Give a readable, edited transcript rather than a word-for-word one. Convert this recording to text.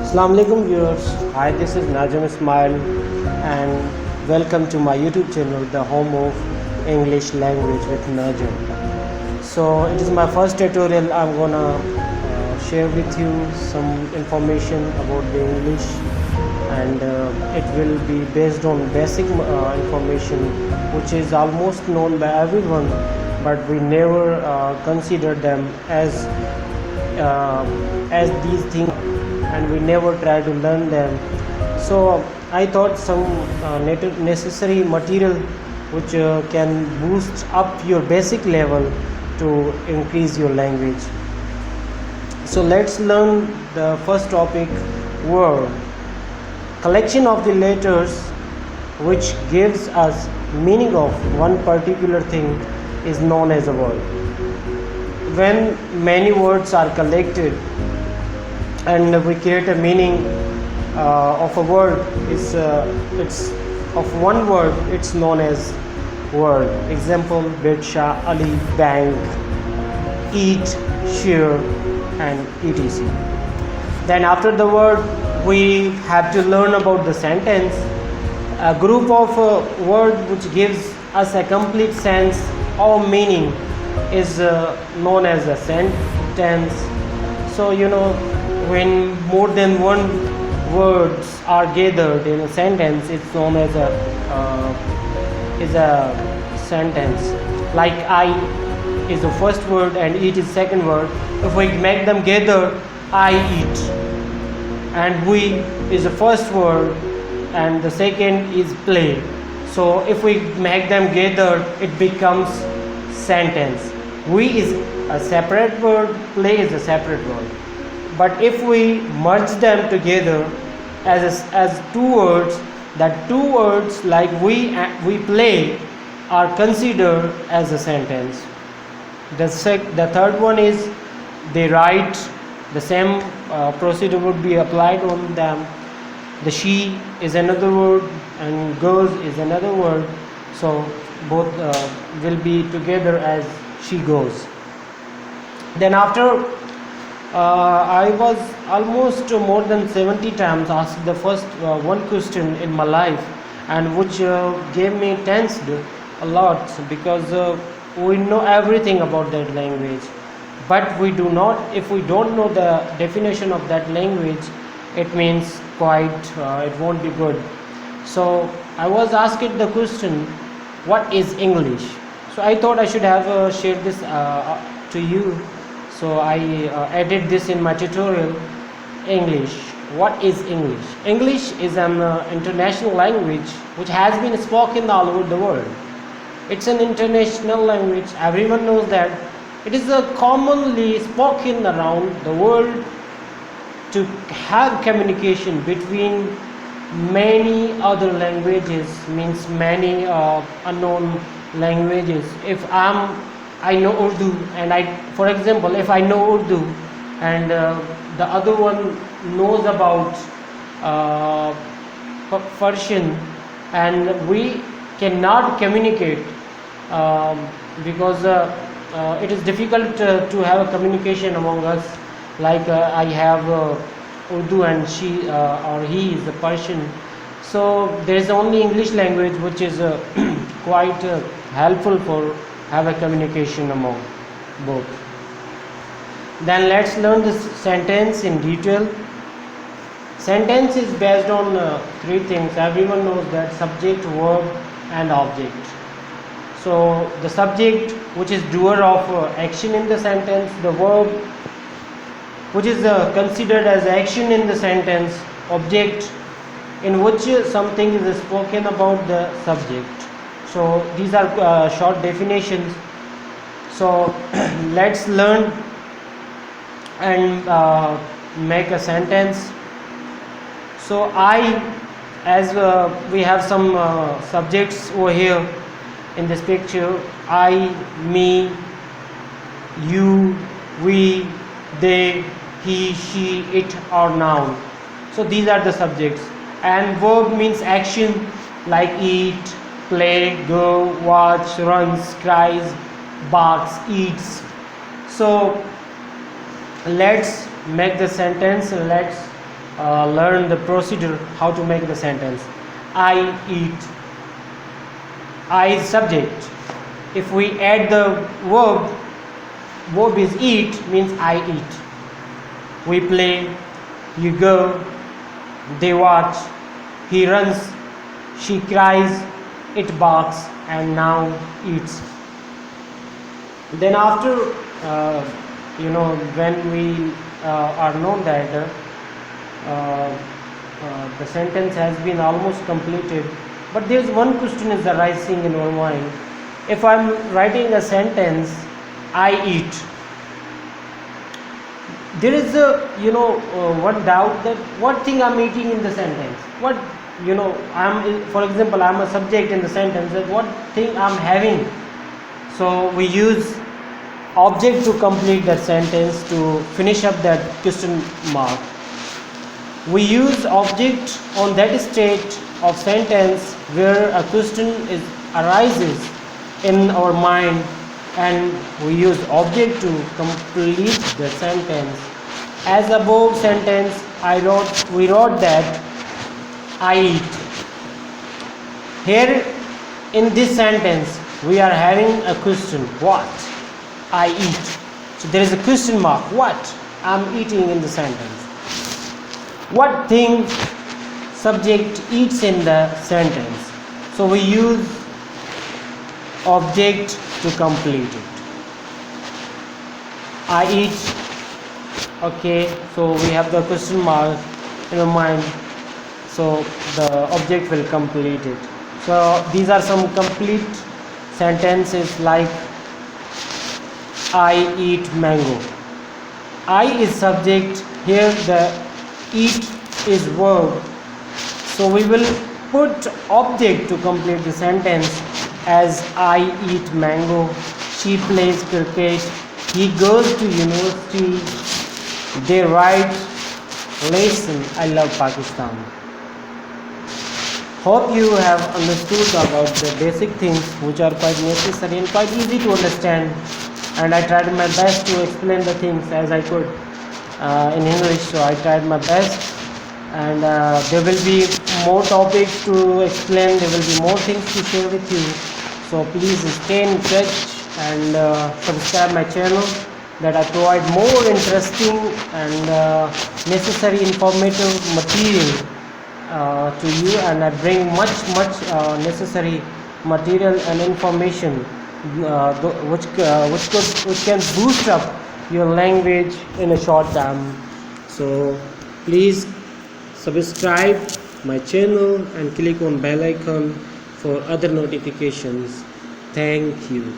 Assalamu alaikum viewers. Hi, this is Najam Ismail and welcome to my YouTube channel, the home of English language with Najam. So it is my first tutorial. I'm gonna share with you some information about the English, and it will be based on basic information which is almost known by everyone, but we never consider them as these things, and we never try to learn them. So I thought some necessary material which can boost up your basic level to increase your language. So let's learn the first topic, word. Collection of the letters which gives us meaning of one particular thing is known as a word. When many words are collected and we create a meaning of a word, it's of one word, it's known as word. Example, Bedsha, Ali, bank, eat, share, and etc. Then after the word, we have to learn about the sentence. A group of words which gives us a complete sense or meaning is known as a sentence. So when more than one words are gathered in a sentence, it's known as a sentence. Like I is the first word and eat is second word. If we make them together, I eat, and we is the first word and the second is play. So if we make them together, it becomes sentence. We is a separate word, play is a separate word. But if we merge them together as two words, that two words like we play are considered as a sentence. The third one is they write. The same procedure would be applied on them. The she is another word and goes is another word. So both will be together as she goes. Then after I was almost more than 70 times asked the first one question in my life, and which gave me tensed a lot, because we know everything about that language, but we do not, if we don't know the definition of that language, it means quite it won't be good. So I was asked the question, what is English? So I thought I should have shared this to you. So I added this in my tutorial. English. What is English? English is an international language which has been spoken all over the world. It's an international language. Everyone knows that. It is commonly spoken around the world to have communication between many other languages, means many unknown languages. If I know Urdu, and for example, if I know Urdu and the other one knows about Persian, and we cannot communicate because it is difficult to have a communication among us. Like I have Urdu and she or he is a Persian. So there is only English language which is quite helpful for have a communication among both. Then let's learn this sentence in detail. Sentence is based on three things. Everyone knows that: subject, verb, and object. So the subject, which is doer of action in the sentence; the verb, which is considered as action in the sentence; object, in which something is spoken about the subject. So these are short definitions. So let's learn and make a sentence. So as we have some subjects over here in this picture: I, me, you, we, they, he, she, it are noun. So these are the subjects. And verb means action, like eat, play, go, watch, runs, cries, barks, eats. So let's make the sentence. Let's learn the procedure how to make the sentence. I eat. I is subject. If we add the verb is eat, means I eat. We play, you go, they watch, he runs, she cries, it barks, and now eats. Then after when we are known that the sentence has been almost completed, but there is one question is arising in our mind. If I am writing a sentence, I eat, there is a one doubt that what thing I am eating in the sentence. What for example, I am a subject in the sentence, that what thing I am having. So we use object to complete that sentence, to finish up that question mark. We use object on that state of sentence where a question arises in our mind, and we use object to complete the sentence. As above sentence, we wrote that I eat. Here in this sentence we are having a question, what? I eat. So there is a question mark, what I am eating in the sentence. What thing subject eats in the sentence. So we use object to complete it. I eat. Okay, so we have the question mark in our mind, so the object will complete it. So these are some complete sentences like I eat mango. I is subject, here the eat is verb, so we will put object to complete the sentence as I eat mango, she plays cricket, he goes to university, they write lesson, I love Pakistan. Hope you have understood about the basic things which are quite necessary and quite easy to understand, and I tried my best to explain the things as I could in English, so I tried my best, and there will be more topics to explain, there will be more things to share with you, so please stay in touch and subscribe my channel, that I provide more interesting and necessary informative material to you, and I bring much necessary material and information which can boost up your language in a short time. So please subscribe my channel and click on bell icon for other notifications. Thank you.